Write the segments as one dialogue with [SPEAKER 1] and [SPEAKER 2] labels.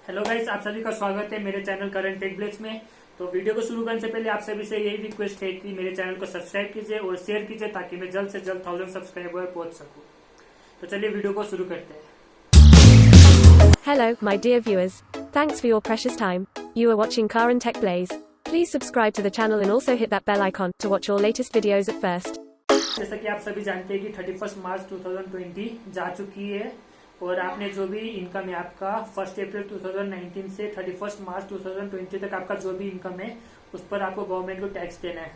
[SPEAKER 1] Hello guys, आप सभी का स्वागत है मेरे चैनल करंट टेक ब्लिट्ज में। तो वीडियो को शुरू करने से पहले आप सभी से यही रिक्वेस्ट है कि मेरे चैनल को सब्सक्राइब कीजिए और शेयर कीजिए ताकि मैं जल्द से जल्द 1000 सब्सक्राइबर पहुंच सकूं। तो चलिए वीडियो को शुरू करते हैं।
[SPEAKER 2] Hello, my dear viewers. Thanks for your precious time. You are watching Karan Tech Blaze. Please subscribe to the channel and also hit that bell icon to watch all latest videos at first.
[SPEAKER 1] जैसा कि आप सभी जानते हैं कि 31 मार्च 2020 जा चुकी है और आपने जो भी इनकम है आपका 1 अप्रैल 2019 से 31 मार्च 2020 तक आपका जो भी इनकम है उस पर आपको गवर्नमेंट को टैक्स देना है।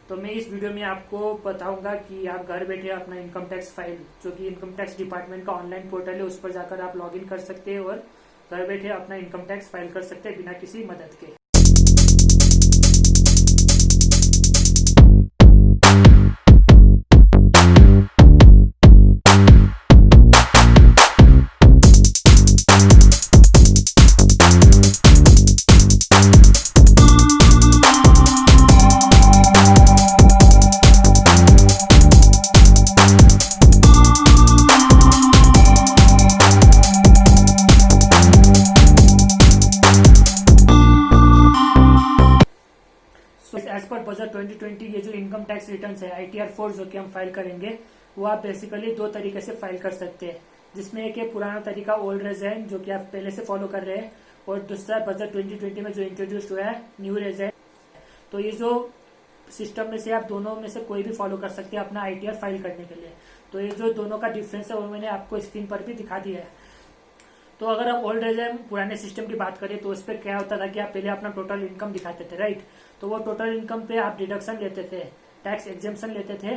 [SPEAKER 1] तो मैं इस वीडियो में आपको बताऊंगा कि आप घर बैठे अपना इनकम टैक्स फाइल, जो कि इनकम टैक्स डिपार्टमेंट का ऑनलाइन पोर्टल है, उस पर जाकर आप लॉगिन कर सकते हैं और घर बैठे अपना इनकम टैक्स फाइल कर सकते हैं बिना किसी मदद के। एज पर बजट 2020 ये जो इनकम टैक्स रिटर्न है ITR 4 जो कि हम फाइल करेंगे, वो आप बेसिकली दो तरीके से फाइल कर सकते हैं, जिसमें एक है पुराना तरीका ओल्ड रेजाइन जो कि आप पहले से फॉलो कर रहे हैं, और दूसरा बजट 2020 में जो इंट्रोड्यूस हुआ है न्यू रेजाइन। तो ये जो सिस्टम में से आप दोनों में से कोई भी फॉलो कर सकते हैं अपना ITR फाइल करने के लिए। तो ये जो दोनों का डिफरेंस है वो मैंने आपको स्क्रीन पर भी दिखा दिया है। तो अगर हम ओल्ड रेजाइन पुराने सिस्टम की बात करें तो उस पर क्या होता था कि आप पहले अपना टोटल इनकम दिखाते थे, राइट। तो वो टोटल इनकम पे आप डिडक्शन लेते थे, टैक्स एग्जेम्पशन लेते थे।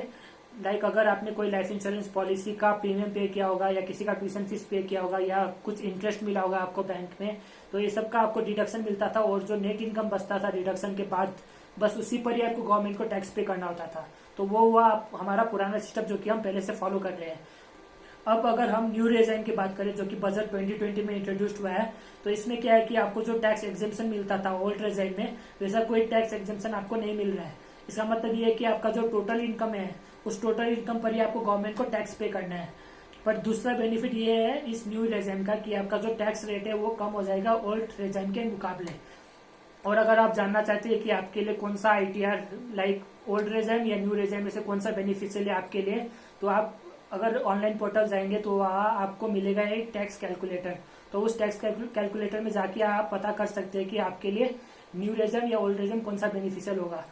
[SPEAKER 1] लाइक अगर आपने कोई लाइफ इंश्योरेंस पॉलिसी का प्रीमियम पे किया होगा या किसी का ट्यूशन फीस पे किया होगा या कुछ इंटरेस्ट मिला होगा आपको बैंक में, तो ये सब का आपको डिडक्शन मिलता था और जो नेट इनकम बचता था डिडक्शन के बाद बस उसी पर ही आपको गवर्नमेंट को टैक्स पे करना होता था। तो वो हुआ हमारा पुराना सिस्टम जो कि हम पहले से फॉलो कर रहे हैं। अब अगर हम न्यू रेजाइन की बात करें जो कि बजट 2020 में इंट्रोड्यूस्ड हुआ है, तो इसमें क्या है कि आपको जो टैक्स एग्जेम्पशन मिलता था ओल्ड रेजाइन में, वैसा कोई टैक्स एग्जेम्पशन आपको नहीं मिल रहा है। इसका मतलब ये है कि आपका जो टोटल इनकम है उस टोटल इनकम पर ही आपको गवर्नमेंट को टैक्स पे करना है। पर दूसरा बेनिफिट ये है इस न्यू रेजाइन का कि आपका जो टैक्स रेट है वो कम हो जाएगा ओल्ड रेजाइन के मुकाबले। और अगर आप जानना चाहते हैं कि आपके लिए कौन सा ITR लाइक ओल्ड रेजाइन या न्यू रेजाइन में से कौन सा बेनिफिशियल है आपके लिए, तो आप अगर ऑनलाइन पोर्टल जाएंगे तो वहाँ आपको मिलेगा एक टैक्स कैलकुलेटर। तो उस टैक्स कैलकुलेटर में जाके आप पता कर सकते हैं कि आपके लिए न्यू रेजाइन या ओल्ड रेजाइन कौन सा बेनिफिशियल होगा।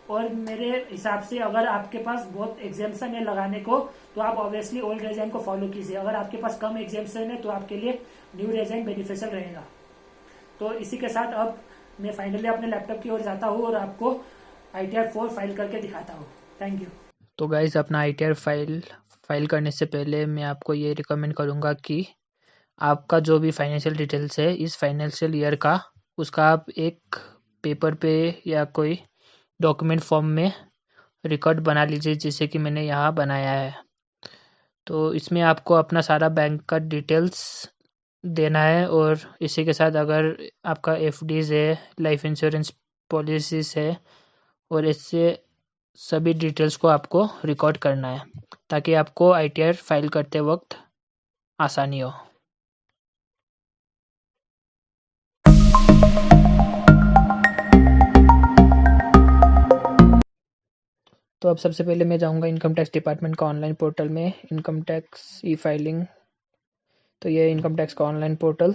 [SPEAKER 1] और मेरे हिसाब से अगर आपके पास बहुत एग्जेम्पशन है लगाने को तो आप ऑब्वियसली ओल्ड रेजाइन को फॉलो कीजिए। अगर आपके पास कम एग्जेम्पशन है तो आपके लिए न्यू रेजाइन बेनिफिशियल रहेगा। तो इसी के साथ अब मैं फाइनली अपने लैपटॉप की ओर जाता हूँ और आपको ITR 4 फाइल करके दिखाता हूँ। Thank you.
[SPEAKER 3] तो गाइस, अपना ITR फाइल करने से पहले मैं आपको ये रिकमेंड करूँगा कि आपका जो भी फाइनेंशियल डिटेल्स है इस फाइनेंशियल ईयर का, उसका आप एक पेपर पे या कोई डॉक्यूमेंट फॉर्म में रिकॉर्ड बना लीजिए, जैसे कि मैंने यहाँ बनाया है। तो इसमें आपको अपना सारा बैंक का डिटेल्स देना है और इसी के साथ अगर आपका FDs है, लाइफ इंश्योरेंस पॉलिसीज है, और इससे सभी डिटेल्स को आपको रिकॉर्ड करना है ताकि आपको ITR फाइल करते वक्त आसानी हो। तो अब सबसे पहले मैं जाऊंगा इनकम टैक्स डिपार्टमेंट का ऑनलाइन पोर्टल में, इनकम टैक्स फाइलिंग। तो ये इनकम टैक्स का ऑनलाइन पोर्टल,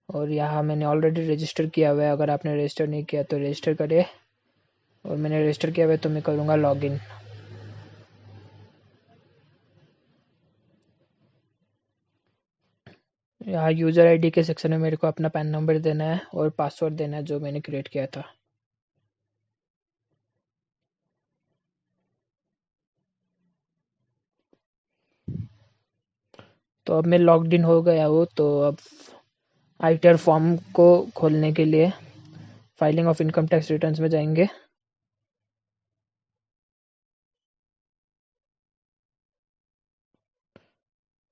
[SPEAKER 3] और यहाँ मैंने ऑलरेडी रजिस्टर किया हुआ है। अगर आपने रजिस्टर नहीं किया तो रजिस्टर करें, और मैंने रजिस्टर किया हुआ है तो मैं करूँगा लॉगिन। यहाँ यूज़र ID के सेक्शन में मेरे को अपना पैन नंबर देना है और पासवर्ड देना है जो मैंने क्रिएट किया था। तो अब मैं लॉग्ड इन हो गया हूँ। तो अब ITR फॉर्म को खोलने के लिए filing of income tax returns में जाएंगे।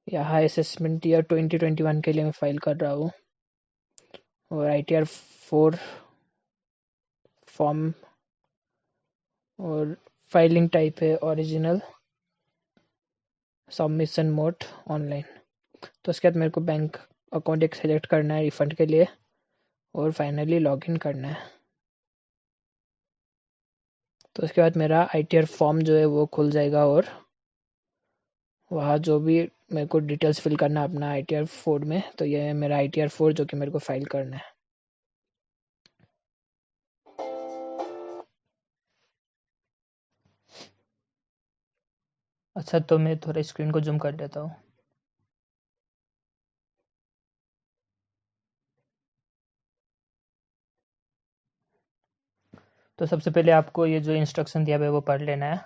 [SPEAKER 3] यहाँ असेसमेंट ईयर 2021 के लिए मैं फाइल कर रहा हूँ, और ITR 4 फॉर्म, और फाइलिंग टाइप है ओरिजिनल, सबमिशन मोड ऑनलाइन। तो उसके बाद मेरे को बैंक अकाउंट एक सेलेक्ट करना है रिफंड के लिए और फाइनली लॉगिन करना है। तो उसके बाद मेरा ITR फॉर्म जो है वो खुल जाएगा और वहाँ जो भी मेरे को डिटेल्स फिल करना है अपना ITR 4 में, तो ये है मेरा ITR 4 जो कि मेरे को फाइल करना है। अच्छा, तो मैं थोड़ा स्क्रीन को जूम कर देता हूँ। तो सबसे पहले आपको ये जो इंस्ट्रक्शन दिया हुआ है वो पढ़ लेना है।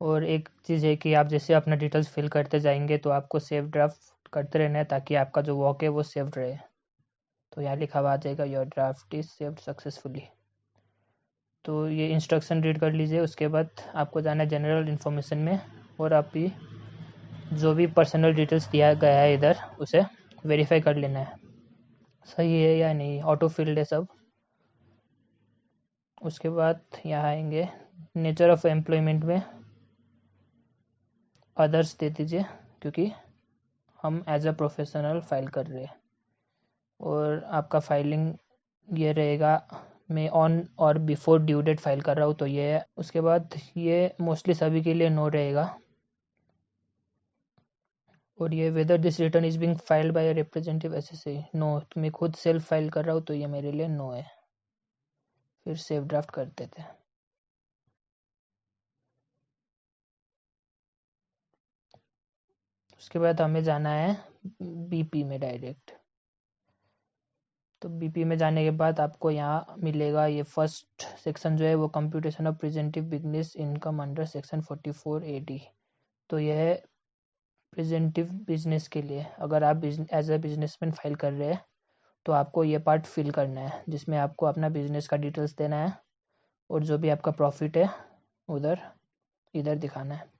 [SPEAKER 3] और एक चीज़ है कि आप जैसे अपना डिटेल्स फिल करते जाएंगे तो आपको सेव ड्राफ्ट करते रहना है ताकि आपका जो वर्क है वो सेव्ड रहे। तो यहाँ लिखा हुआ आ जाएगा your draft is saved successfully. तो ये इंस्ट्रक्शन रीड कर लीजिए। उसके बाद आपको जाना है जनरल इन्फॉर्मेशन में और आप भी जो भी पर्सनल डिटेल्स दिया गया है इधर उसे वेरीफाई कर लेना है सही है या नहीं, ऑटो फिल्ड है सब। उसके बाद यहाँ आएंगे नेचर ऑफ एम्प्लॉयमेंट में अदर्स दे दीजिए क्योंकि हम एज अ प्रोफेशनल फाइल कर रहे हैं। और आपका फाइलिंग ये रहेगा, मैं ऑन और बिफोर ड्यू डेट फाइल कर रहा हूँ तो ये है। उसके बाद ये मोस्टली सभी के लिए नो रहेगा। और ये whether this return is being filed by representative SSA, no. मैं खुद सेल्फ फाइल कर रहा हूँ तो ये मेरे लिए नो है। फिर सेव ड्राफ्ट कर देते हैं। उसके बाद हमें जाना है BP में डायरेक्ट। तो BP में जाने के बाद आपको यहाँ मिलेगा ये फर्स्ट सेक्शन जो है वो computation of प्रेजेंटिव business income under section 44AD। तो यह है प्रेजेंटिव बिजनेस के लिए। अगर आप एज अ बिजनेसमैन फाइल कर रहे हैं तो आपको ये पार्ट फिल करना है जिसमें आपको अपना बिजनेस का डिटेल्स देना है और जो भी आपका प्रॉफिट है उधर इधर दिखाना है।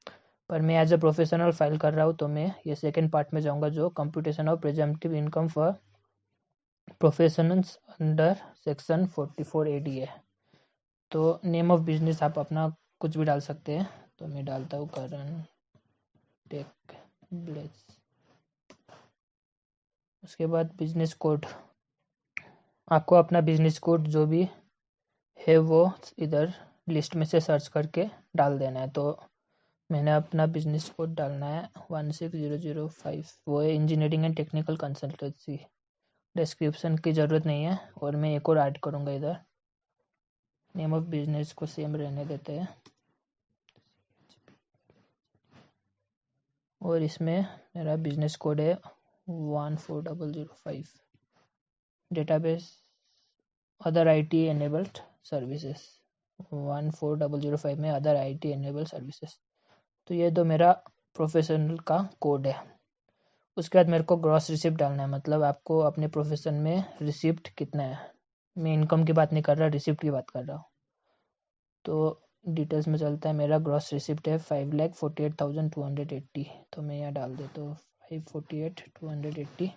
[SPEAKER 3] पर मैं एज अ प्रोफेशनल फाइल कर रहा हूँ तो मैं ये सेकेंड पार्ट में जाऊँगा जो computation of प्रेजेंटिव income for professionals under section 44AD है। तो नेम ऑफ बिजनेस आप अपना कुछ भी डाल सकते हैं। तो मैं डालता हूँ करण टेक ब्लेस। उसके बाद बिजनेस कोड, आपको अपना बिजनेस कोड जो भी है वो इधर लिस्ट में से सर्च करके डाल देना है। तो मैंने अपना बिजनेस कोड डालना है 16005, वो है engineering and technical consultancy. Description की ज़रूरत नहीं है और मैं एक और ऐड करूँगा इधर। नेम ऑफ बिजनेस को सेम रहने देते हैं और इसमें मेरा बिजनेस कोड है 14005। Database other IT enabled services 14005 में अदर IT एनेबल्ड सर्विसेज। तो ये तो मेरा प्रोफेशनल का कोड है। उसके बाद मेरे को ग्रॉस रिसिप्ट डालना है, मतलब आपको अपने प्रोफेशन में रिसिप्ट कितना है। मैं इनकम की बात नहीं कर रहा, रिसिप्ट की बात कर रहा हूँ। तो डिटेल्स में चलता है। मेरा ग्रॉस रिसिप्ट है 5,48,280। तो मैं यहाँ डाल देता हूँ 548,280।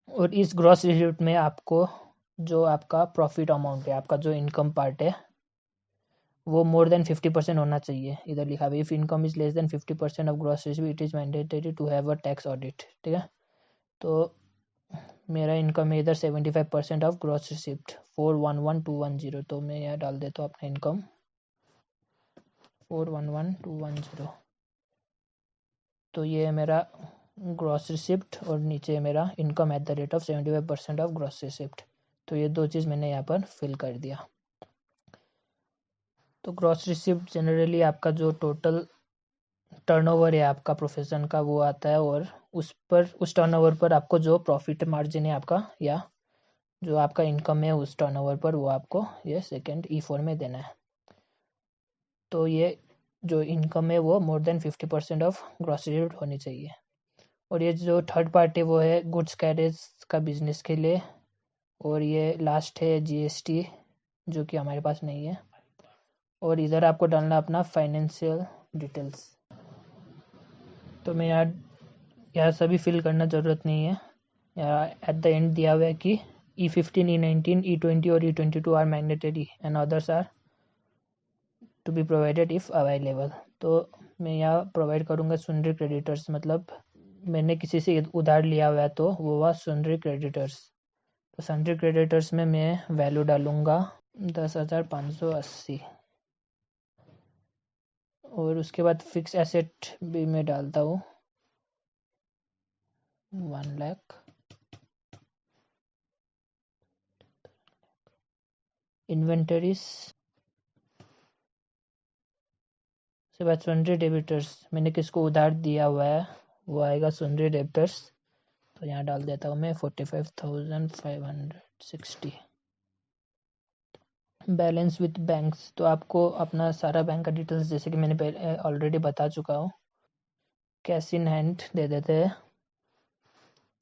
[SPEAKER 3] और इस ग्रॉस रिसिप्ट में आपको जो आपका प्रॉफिट अमाउंट है, आपका जो इनकम पार्ट है वो मोर देन 50% होना चाहिए। इधर लिखा है if income is less than 50% of gross receipt it is mandatory to have a tax audit. ठीक है, तो मेरा इनकम है इधर 75% ऑफ ग्रॉस रिसिप्ट 411,210। तो मैं यहाँ डाल देता हूँ अपना इनकम 411,210। तो ये है मेरा ग्रॉस रिसिप्ट और नीचे है मेरा income at the rate of 75% of gross receipt. तो ये दो चीज़ मैंने यहाँ पर फिल कर दिया। तो ग्रॉस रिसिप्ट जनरली आपका जो टोटल टर्नओवर है आपका प्रोफेशन का वो आता है और उस टर्नओवर पर आपको जो प्रॉफिट मार्जिन है आपका या जो आपका इनकम है उस टर्नओवर पर वो आपको ये सेकेंड E4 में देना है। तो ये जो इनकम है वो more than 50% of gross receipt होनी चाहिए। और ये जो थर्ड पार्ट है वो है गुड्स कैरेज का बिजनेस के लिए। और ये लास्ट है GST जो कि हमारे पास नहीं है। और इधर आपको डालना अपना फाइनेंशियल डिटेल्स। तो मैं यहाँ सभी फिल करना ज़रूरत नहीं है। यहाँ एट द एंड दिया हुआ है कि E15, E19, E20 और E22 are mandatory and others are to be provided if available. तो मैं यहाँ प्रोवाइड करूँगा सुनरी क्रेडिटर्स, मतलब मैंने किसी से उधार लिया हुआ है तो वो हुआ सन्ड्री क्रेडिटर्स। तो सन्ड्री क्रेडिटर्स में मैं वैल्यू डालूँगा 10,580 और उसके बाद फिक्स एसेट भी मैं डालता हूँ 1 लाख। इन्वेंटरीज उसके बाद सन्ड्री डेबिटर्स, मैंने किसको उधार दिया हुआ है वो आएगा सन्ड्री डेबिटर्स। तो यहाँ डाल देता हूँ मैं 45,560। बैलेंस विथ बैंक्स, तो आपको अपना सारा बैंक का डिटेल्स जैसे कि मैंने ऑलरेडी बता चुका हूँ। कैश इन हैंड दे देते हैं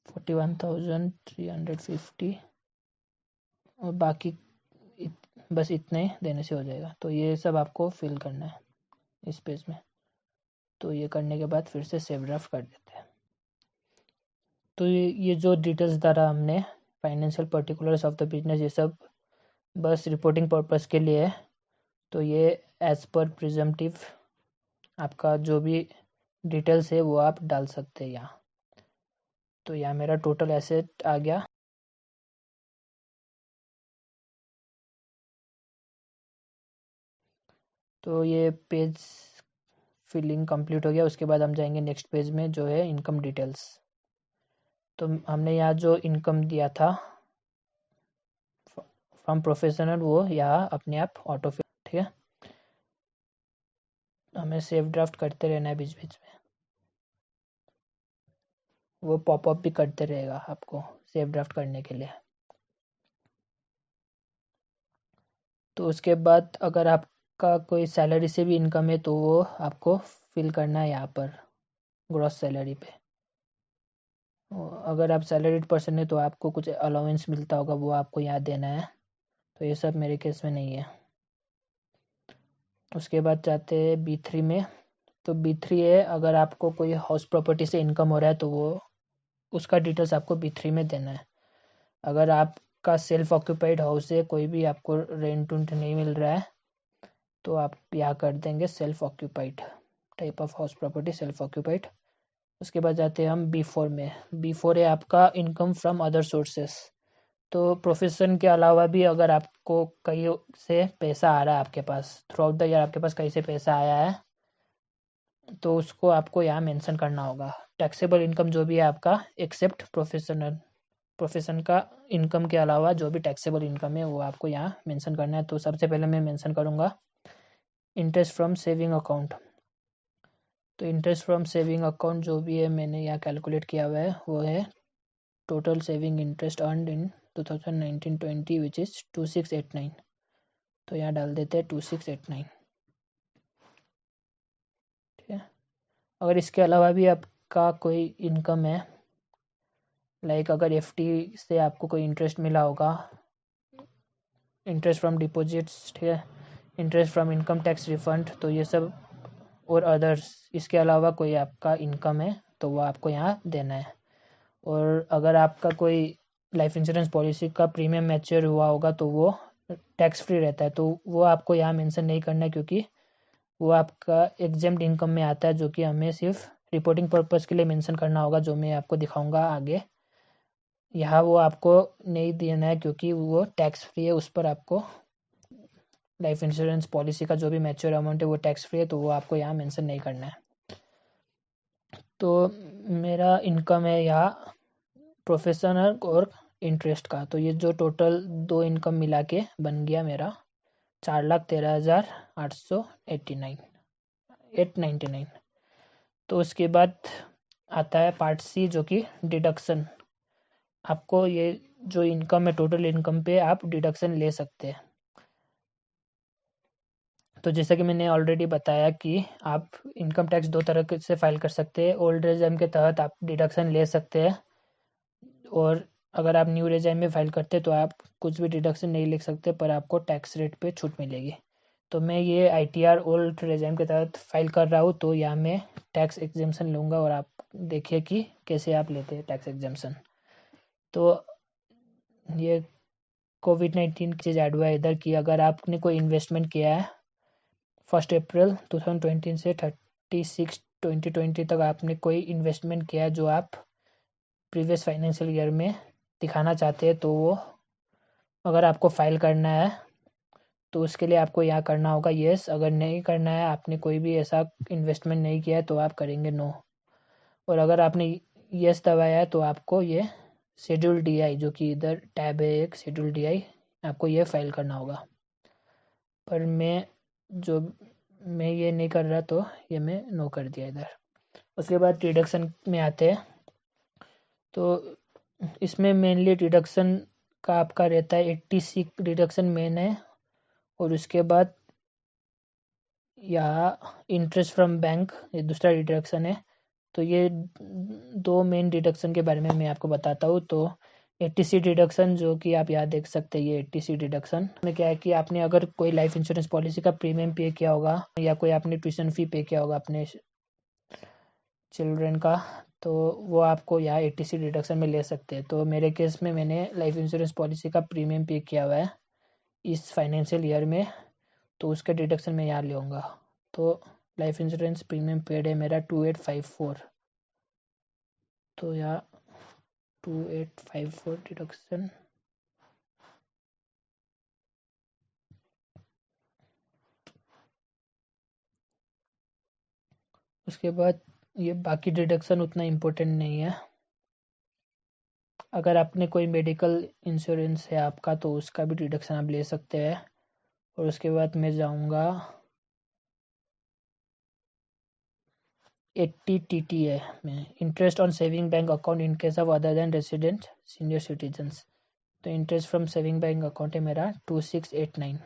[SPEAKER 3] 41,350 और बाकी बस इतने देने से हो जाएगा। तो ये सब आपको फिल करना है इस पेज में। तो ये करने के बाद फिर से सेव ड्राफ्ट कर देते हैं। तो ये जो डिटेल्स द्वारा हमने financial particulars of the business ये सब बस रिपोर्टिंग पर्पस के लिए है। तो ये एज पर प्रिजम्पटिव आपका जो भी डिटेल्स है वो आप डाल सकते हैं यहाँ। तो यहाँ मेरा टोटल एसेट आ गया। तो ये पेज फिलिंग कंप्लीट हो गया। उसके बाद हम जाएंगे नेक्स्ट पेज में जो है इनकम डिटेल्स। तो हमने यहाँ जो इनकम दिया था फ्रॉम प्रोफेशनल वो यहाँ अपने आप ऑटो फिल, ठीक है। हमें सेव ड्राफ्ट करते रहना है बीच बीच में, वो पॉपअप भी करते रहेगा आपको सेव ड्राफ्ट करने के लिए। तो उसके बाद अगर आपका कोई सैलरी से भी इनकम है तो वो आपको फिल करना है यहाँ पर ग्रॉस सैलरी पे। अगर आप सैलरीड पर्सन है तो आपको कुछ अलाउंस मिलता होगा वो आपको यहाँ देना है। तो ये सब मेरे केस में नहीं है। उसके बाद जाते हैं B3 में। तो B3 है अगर आपको कोई हाउस प्रॉपर्टी से इनकम हो रहा है तो वो उसका डिटेल्स आपको B3 में देना है। अगर आपका सेल्फ ऑक्यूपाइड हाउस है, कोई भी आपको रेंट उंट नहीं मिल रहा है तो आप यहाँ कर देंगे self occupied, type of house property self occupied. उसके बाद जाते हैं हम B4 में। B4 है आपका इनकम फ्रॉम अदर सोर्सेस। तो प्रोफेशन के अलावा भी अगर आपको कहीं से पैसा आ रहा है आपके pass through out the year, आपके पास कहीं से पैसा आया है तो उसको आपको यहाँ मेंशन करना होगा। टैक्सेबल इनकम जो भी है आपका एक्सेप्ट प्रोफेशन का इनकम के अलावा जो भी टैक्सेबल इनकम है वो आपको यहाँ मेंशन करना है। तो सबसे पहले मैं मेंशन करूँगा इंटरेस्ट फ्रॉम सेविंग अकाउंट। तो इंटरेस्ट फ्रॉम सेविंग अकाउंट जो भी है मैंने यहाँ कैलकुलेट किया हुआ है वो है total saving interest earned in 2019-20 which is 2689। तो यहाँ डाल देते हैं 2689, ठीक है। अगर इसके अलावा भी आपका कोई इनकम है लाइक अगर FD से आपको कोई इंटरेस्ट मिला होगा, इंटरेस्ट फ्रॉम डिपॉजिट्स, ठीक है, interest from income tax refund, तो ये सब और अदर्स इसके अलावा कोई आपका इनकम है तो वो आपको यहाँ देना है। और अगर आपका कोई लाइफ इंश्योरेंस पॉलिसी का प्रीमियम मैच्योर हुआ होगा तो वो टैक्स फ्री रहता है, तो वो आपको यहाँ मेंशन नहीं करना है क्योंकि वो आपका एग्जेम्प्ट इनकम में आता है, जो कि हमें सिर्फ रिपोर्टिंग पर्पस के लिए मेंशन करना होगा, जो मैं आपको दिखाऊंगा आगे। यहाँ वो आपको नहीं देना है क्योंकि वो टैक्स फ्री है, उस पर आपको लाइफ इंश्योरेंस पॉलिसी का जो भी मैच्योर अमाउंट है वो टैक्स फ्री है, तो वो आपको यहाँ मेंशन नहीं करना है। तो मेरा इनकम है यहाँ प्रोफेशनल और इंटरेस्ट का, तो ये जो टोटल दो इनकम मिला के बन गया मेरा 4,13,899। तो उसके बाद आता है पार्ट C जो कि डिडक्शन। आपको ये जो इनकम है टोटल इनकम पे आप डिडक्शन ले सकते हैं। तो जैसा कि मैंने ऑलरेडी बताया कि आप इनकम टैक्स दो तरह से फाइल कर सकते हैं। ओल्ड रेजिम के तहत आप डिडक्शन ले सकते हैं और अगर आप न्यू रेजिम में फाइल करते हैं तो आप कुछ भी डिडक्शन नहीं लिख सकते, पर आपको टैक्स रेट पे छूट मिलेगी। तो मैं ये ITR ओल्ड रेजिम के तहत फाइल कर रहा हूँ, तो यहाँ मैं टैक्स एग्जेम्पशन लूँगा और आप देखिए कि कैसे आप लेते हैं टैक्स एग्जेम्पशन। तो ये कोविड-19 की चीज़ ऐड हुआ है इधर कि अगर आपने कोई इन्वेस्टमेंट किया है 1 अप्रैल 2020 से 30 2020 तक आपने कोई इन्वेस्टमेंट किया जो आप प्रीवियस फाइनेंशियल ईयर में दिखाना चाहते हैं, तो वो अगर आपको फाइल करना है तो उसके लिए आपको यहाँ करना होगा येस। अगर नहीं करना है, आपने कोई भी ऐसा इन्वेस्टमेंट नहीं किया है, तो आप करेंगे नो। और अगर आपने येस दबाया है तो आपको ये शेड्यूल DI, जो कि इधर टैब है एक शेड्यूल DI, आपको ये फाइल करना होगा। पर मैं ये नहीं कर रहा, तो ये मैं नो कर दिया इधर। उसके बाद डिडक्शन में आते हैं। तो इसमें मेनली डिडक्शन का आपका रहता है 80C डिडक्शन मेन है, और उसके बाद यहाँ इंटरेस्ट फ्रॉम बैंक ये दूसरा डिडक्शन है। तो ये दो मेन डिडक्शन के बारे में मैं आपको बताता हूँ। तो 80C डिडक्शन, जो कि आप यहाँ देख सकते हैं, ये 80C डिडक्शन में क्या है कि आपने अगर कोई लाइफ इंश्योरेंस पॉलिसी का प्रीमियम पे किया होगा, या कोई आपने ट्यूशन फी पे किया होगा अपने चिल्ड्रन का, तो वो आपको यहाँ 80C डिडक्शन में ले सकते हैं। तो मेरे केस में मैंने लाइफ इंश्योरेंस पॉलिसी का प्रीमियम पे किया हुआ है इस फाइनेंशियल ईयर में, तो उसका डिडक्शन मैं यहाँ लूँगा। तो लाइफ इंश्योरेंस प्रीमियम पेड है मेरा 2854, तो यहाँ 2854 डिडक्शन। उसके बाद ये बाकी डिडक्शन उतना इम्पोर्टेंट नहीं है। अगर आपने कोई मेडिकल इंश्योरेंस है आपका, तो उसका भी डिडक्शन आप ले सकते हैं। और उसके बाद मैं जाऊँगा 80 TT है मैं, interest on saving bank account in case of other than resident senior citizens. तो interest from saving bank account है मेरा 2689।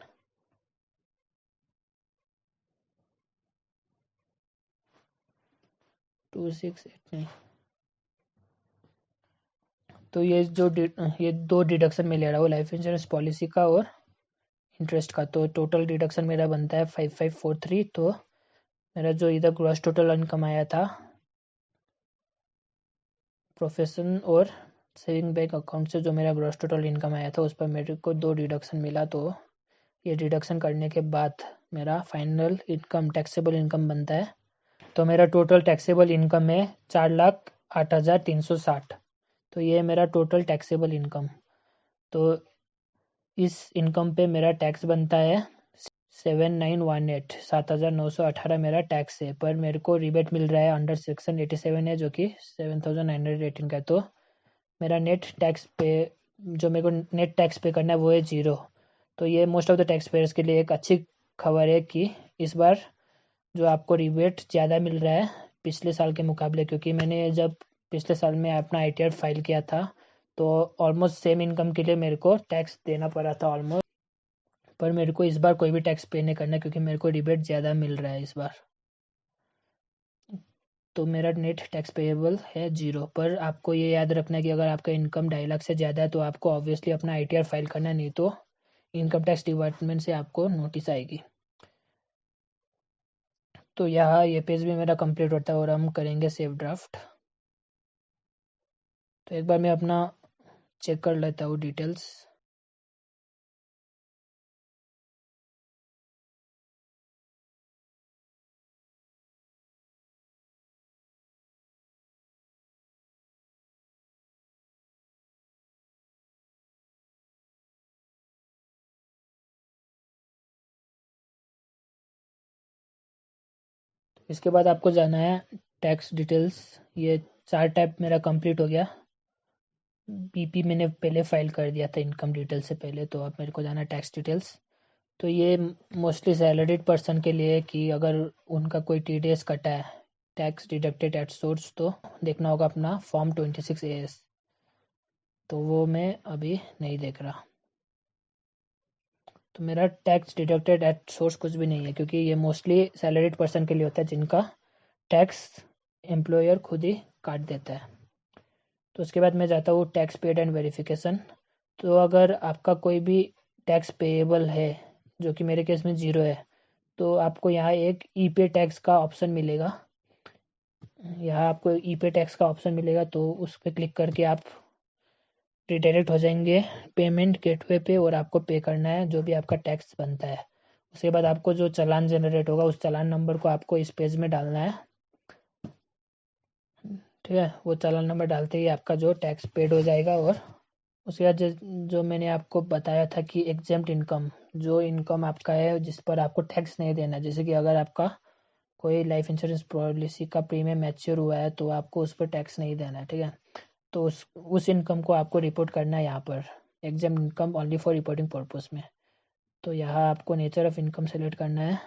[SPEAKER 3] तो ये दो डिडक्शन में ले रहा हूँ, लाइफ इंश्योरेंस पॉलिसी का और इंटरेस्ट का। तो टोटल डिडक्शन मेरा बनता है 5543। तो मेरा जो इधर ग्रॉस टोटल इनकम आया था प्रोफेशन और सेविंग बैंक अकाउंट से, जो मेरा ग्रॉस टोटल इनकम आया था, उस पर मेरे को दो डिडक्शन मिला। तो ये डिडक्शन करने के बाद मेरा फाइनल इनकम टैक्सेबल इनकम बनता है। तो मेरा टोटल टैक्सेबल इनकम है 4,08,360। तो ये मेरा टोटल टैक्सेबल इनकम। तो इस इनकम पे मेरा टैक्स बनता है 7918, 7,918 मेरा टैक्स है। पर मेरे को रिबेट मिल रहा है अंडर सेक्शन 87 है, जो कि 7,918 का है। तो मेरा नेट टैक्स पे, जो मेरे को नेट टैक्स पे करना है, वो है 0। तो ये most of the tax payers के लिए एक अच्छी खबर है कि इस बार जो आपको रिबेट ज़्यादा मिल रहा है पिछले साल के मुकाबले। क्योंकि मैंने जब पिछले साल में अपना ITR फाइल किया था, तो ऑलमोस्ट सेम इनकम के लिए मेरे को टैक्स देना पड़ा था ऑलमोस्ट। पर मेरे को इस बार कोई भी टैक्स पे नहीं करना, क्योंकि मेरे को रिबेट ज़्यादा मिल रहा है इस बार। तो मेरा नेट टैक्स पेएबल है 0। पर आपको ये याद रखना है कि अगर आपका इनकम 2.5 लाख से ज़्यादा है, तो आपको ऑब्वियसली अपना ITR फाइल करना, नहीं तो इनकम टैक्स डिपार्टमेंट से आपको नोटिस आएगी। तो यहाँ ये पेज भी मेरा कंप्लीट होता है और हम करेंगे सेव ड्राफ्ट। तो एक बार मैं अपना चेक कर लेता हूँ डिटेल्स। इसके बाद आपको जाना है टैक्स डिटेल्स। ये 4 टैब मेरा कंप्लीट हो गया। BP मैंने पहले फाइल कर दिया था इनकम डिटेल से पहले। तो अब मेरे को जाना है टैक्स डिटेल्स। तो ये मोस्टली सैलरीड पर्सन के लिए है कि अगर उनका कोई TDS कटा है, टैक्स डिडक्टेड एट सोर्स, तो देखना होगा अपना फॉर्म 26AS। तो वो मैं अभी नहीं देख रहा। तो मेरा टैक्स डिडक्टेड एट सोर्स कुछ भी नहीं है, क्योंकि ये मोस्टली सैलरीड पर्सन के लिए होता है जिनका टैक्स एम्प्लॉयर खुद ही काट देता है। तो उसके बाद मैं जाता हूँ टैक्स पेड एंड वेरिफिकेशन। तो अगर आपका कोई भी टैक्स पेएबल है, जो कि मेरे केस में 0 है, तो आपको यहाँ एक E-पे टैक्स का ऑप्शन मिलेगा। यहाँ आपको E-पे टैक्स का ऑप्शन मिलेगा, तो उस पर क्लिक करके आप रिडायरेक्ट हो जाएंगे पेमेंट गेटवे पे, और आपको पे करना है जो भी आपका टैक्स बनता है। उसके बाद आपको जो चालान जनरेट होगा, उस चालान नंबर को आपको इस पेज में डालना है। ठीक है, वो चालान नंबर डालते ही आपका जो टैक्स पेड हो जाएगा। और उसके बाद जो मैंने आपको बताया था कि एग्जेम्प्ट इनकम, जो इनकम आपका है जिस पर आपको टैक्स नहीं देना, जैसे कि अगर आपका कोई लाइफ इंश्योरेंस पॉलिसी का प्रीमियम मैच्योर हुआ है तो आपको उस पर टैक्स नहीं देना है। ठीक है, तो उस इनकम को आपको रिपोर्ट करना है यहाँ पर, exempt income only for reporting purpose में। तो यहाँ आपको नेचर ऑफ इनकम सेलेक्ट करना है।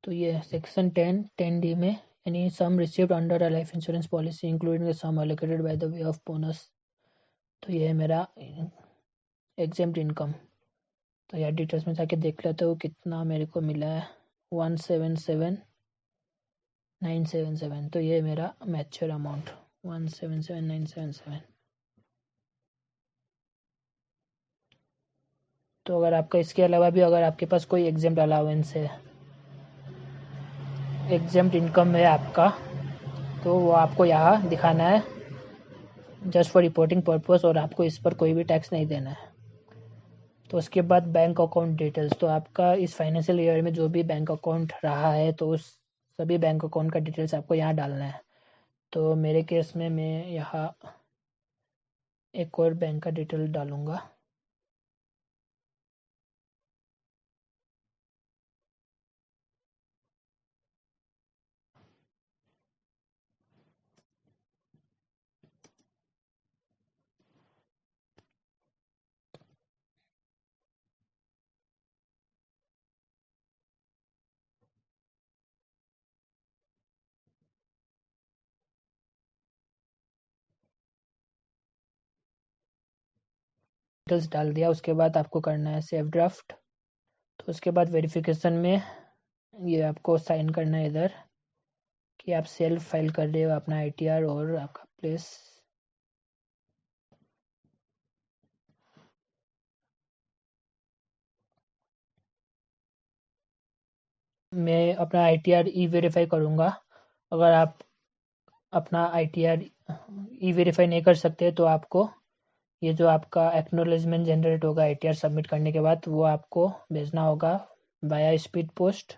[SPEAKER 3] तो ये सेक्शन 10D में any sum received under a life insurance policy including the sum allocated by the way of bonus. तो ये है मेरा एग्जेम्प्ट इनकम। तो यार डिटेल्स में जाके देख लेते हो कितना मेरे को मिला है, 177,977। तो ये मेरा मैच्योर अमाउंट 177,977। तो अगर आपका इसके अलावा भी अगर आपके पास कोई एग्जेम्प्ट अलाउंस है, एग्जेम्प्ट इनकम है आपका, तो वो आपको यहाँ दिखाना है जस्ट फॉर रिपोर्टिंग पर्पस, और आपको इस पर कोई भी टैक्स नहीं देना है। तो उसके बाद बैंक अकाउंट डिटेल्स, तो आपका इस फाइनेंशियल ईयर में जो भी बैंक अकाउंट रहा है तो उस सभी बैंक अकाउंट का डिटेल्स आपको यहाँ डालना है। तो मेरे केस में मैं यहाँ एक और बैंक का डिटेल डालूँगा। डिटेल्स डाल दिया, उसके बाद आपको करना है सेव ड्राफ्ट। तो उसके बाद वेरिफिकेशन में ये आपको साइन करना है इधर कि आप सेल्फ फाइल कर रहे हो अपना ITR और आपका प्लेस। मैं अपना ITR ई-वेरीफाई करूँगा। अगर आप अपना ITR ई-वेरीफाई नहीं कर सकते तो आपको ये जो आपका एक्नॉलेजमेंट जनरेट होगा ITR सबमिट करने के बाद, वो आपको भेजना होगा बाया स्पीड पोस्ट,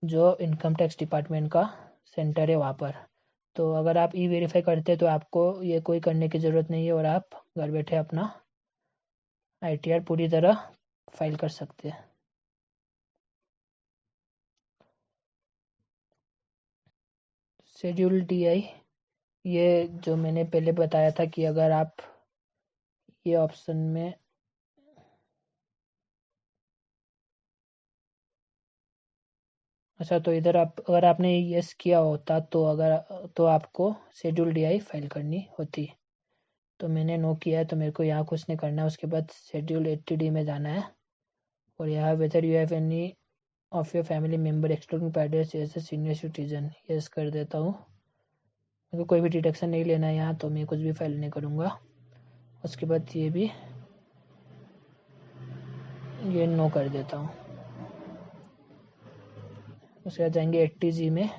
[SPEAKER 3] जो इनकम टैक्स डिपार्टमेंट का सेंटर है वहाँ पर। तो अगर आप ई-वेरीफाई करते हैं तो आपको ये कोई करने की ज़रूरत नहीं है और आप घर बैठे अपना ITR पूरी तरह फाइल कर सकते हैं। शेड्यूल DI, ये जो मैंने पहले बताया था कि अगर आप ये ऑप्शन में अच्छा, तो इधर आप अगर आपने यस किया होता तो आपको शेड्यूल DI फाइल करनी होती। तो मैंने नो किया है तो मेरे को यहाँ कुछ नहीं करना है। उसके बाद शेड्यूल 80D में जाना है और यहाँ whether you have any of your family member excluding parents as a senior citizen, yes कर देता हूँ। मेरे को कोई भी डिडक्शन नहीं लेना है यहाँ, तो मैं कुछ भी फाइल नहीं करूँगा। उसके बाद ये नो कर देता हूँ। उसके बाद जाएंगे 80G में।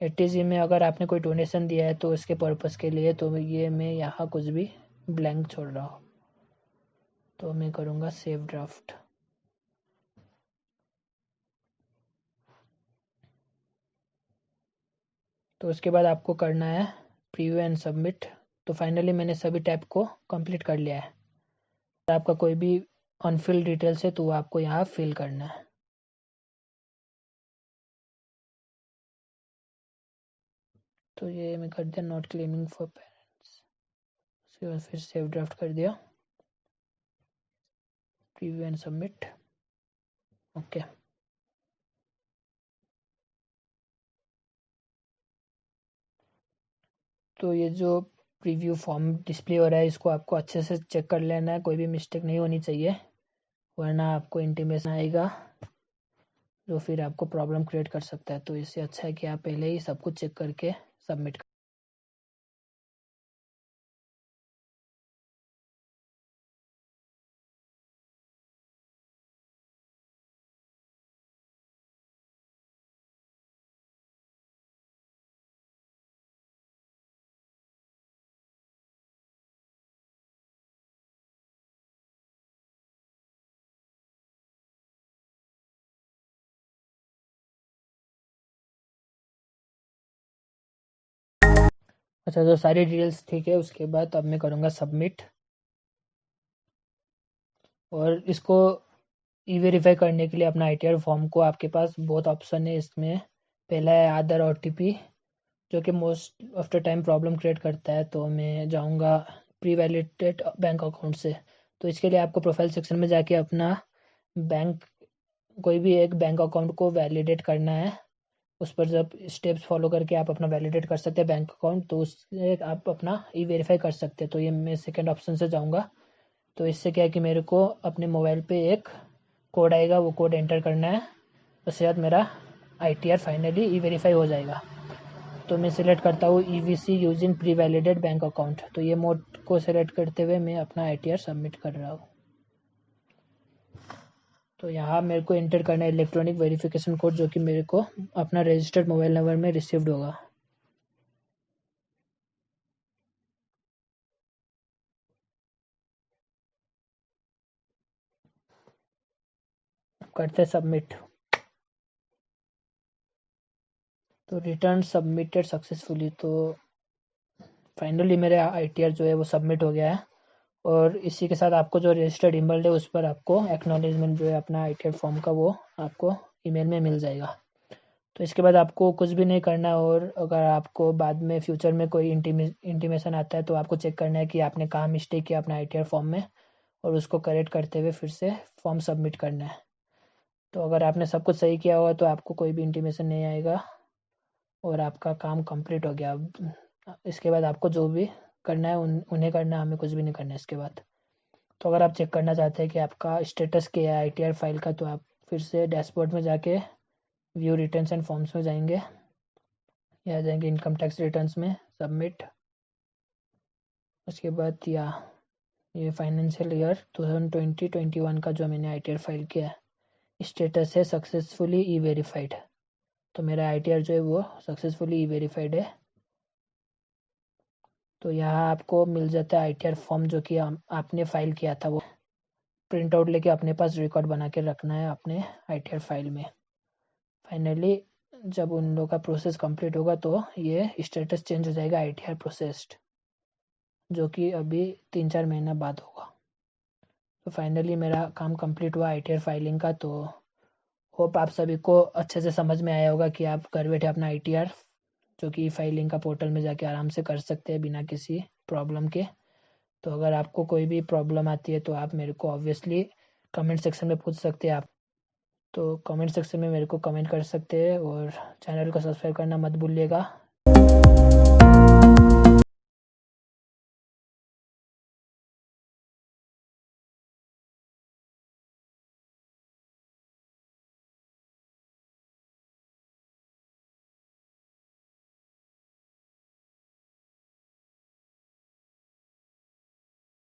[SPEAKER 3] 80G में अगर आपने कोई डोनेशन दिया है तो उसके पर्पज़ के लिए, तो ये मैं यहाँ कुछ भी ब्लैंक छोड़ रहा हूँ। तो मैं करूँगा सेव ड्राफ्ट। तो उसके बाद आपको करना है प्रीव्यू एंड सबमिट। तो फाइनली मैंने सभी टैब को कंप्लीट कर लिया है। अगर आपका कोई भी अनफिल्ड डिटेल्स है तो वो आपको यहाँ फिल करना है। तो ये मैं कर दिया नॉट क्लेमिंग फॉर पेरेंट्स। उसके बाद फिर सेव ड्राफ्ट कर दिया, प्रीव्यू एंड सबमिट, ओके। तो ये जो प्रीव्यू फॉर्म डिस्प्ले हो रहा है इसको आपको अच्छे से चेक कर लेना है, कोई भी मिस्टेक नहीं होनी चाहिए, वरना आपको इंटीमेशन आएगा जो फिर आपको प्रॉब्लम क्रिएट कर सकता है। तो इससे अच्छा है कि आप पहले ही सब कुछ चेक करके सबमिट अच्छा, तो सारी डिटेल्स ठीक है। उसके बाद अब मैं करूँगा सबमिट। और इसको ई वेरीफाई करने के लिए अपना ITR फॉर्म को, आपके पास बहुत ऑप्शन है इसमें। पहला है आधार OTP, जो कि most of the time problem create करता है। तो मैं जाऊंगा प्री वैलिडेटेड बैंक अकाउंट से। तो इसके लिए आपको प्रोफाइल सेक्शन में जाके अपना बैंक, कोई भी एक बैंक अकाउंट को वैलिडेट करना है। उस पर जब स्टेप्स फॉलो करके आप अपना वैलिडेट कर सकते हैं बैंक अकाउंट, तो उससे आप अपना ई वेरीफाई कर सकते हैं। तो ये मैं सेकेंड ऑप्शन से जाऊँगा। तो इससे क्या है कि मेरे को अपने मोबाइल पे एक कोड आएगा, वो कोड एंटर करना है। उसके बाद मेरा ITR फाइनली ई वेरीफाई हो जाएगा। तो मैं सिलेक्ट करता हूँ EVC using pre validate bank account. तो ये मोड को सिलेक्ट करते हुए मैं अपना ITR सबमिट कर रहा हूँ। तो यहाँ मेरे को एंटर करना है इलेक्ट्रॉनिक वेरिफिकेशन कोड, जो कि मेरे को अपना रजिस्टर्ड मोबाइल नंबर में रिसीव्ड होगा। करते हैं सबमिट। तो रिटर्न सबमिटेड सक्सेसफुली। तो फाइनली मेरे ITR जो है वो सबमिट हो गया है। और इसी के साथ आपको जो रजिस्टर्ड ईमेल है उस पर आपको एक्नॉलेजमेंट जो है अपना ITR फॉर्म का, वो आपको ईमेल में मिल जाएगा। तो इसके बाद आपको कुछ भी नहीं करना है। और अगर आपको बाद में फ्यूचर में कोई इंटीमेशन आता है, तो आपको चेक करना है कि आपने कहाँ मिस्टेक किया अपना ITR फॉर्म में, और उसको करेक्ट करते हुए फिर से फॉर्म सबमिट करना है। तो अगर आपने सब कुछ सही किया होगा तो आपको कोई भी इंटीमेशन नहीं आएगा और आपका काम कंप्लीट हो गया। अब इसके बाद आपको जो भी करना है उन्हें करना है, हमें कुछ भी नहीं करना है इसके बाद। तो अगर आप चेक करना चाहते हैं कि आपका स्टेटस क्या है ITR फाइल का, तो आप फिर से डैशबोर्ड में जाके व्यू रिटर्न्स एंड फॉर्म्स में जाएंगे। या जाएंगे इनकम टैक्स रिटर्न्स में, सबमिट। उसके बाद या ये फाइनेंशियल ईयर 2020-21 का जो मैंने ITR फाइल किया है, स्टेटस है सक्सेसफुली ई वेरीफाइड। तो मेरा ITR जो है वो सक्सेसफुली ई वेरीफाइड है। तो यहाँ आपको मिल जाता है ITR फॉर्म, जो कि आपने फाइल किया था, वो प्रिंट आउट लेके अपने पास रिकॉर्ड बना के रखना है अपने ITR फाइल में। फाइनली जब उन लोगों का प्रोसेस कंप्लीट होगा तो ये स्टेटस चेंज हो जाएगा ITR प्रोसेस्ड, जो कि अभी 3-4 महीना बाद होगा। तो फाइनली मेरा काम कंप्लीट हुआ ITR फाइलिंग का। तो होप आप सभी को अच्छे से समझ में आया होगा कि आप घर बैठे अपना ITR, जो कि फाइलिंग का पोर्टल में जाके आराम से कर सकते हैं बिना किसी प्रॉब्लम के। तो अगर आपको कोई भी प्रॉब्लम आती है तो आप मेरे को ऑब्वियसली कमेंट सेक्शन में पूछ सकते हैं आप। तो कमेंट सेक्शन में मेरे को कमेंट कर सकते हैं। और चैनल को सब्सक्राइब करना मत भूलिएगा।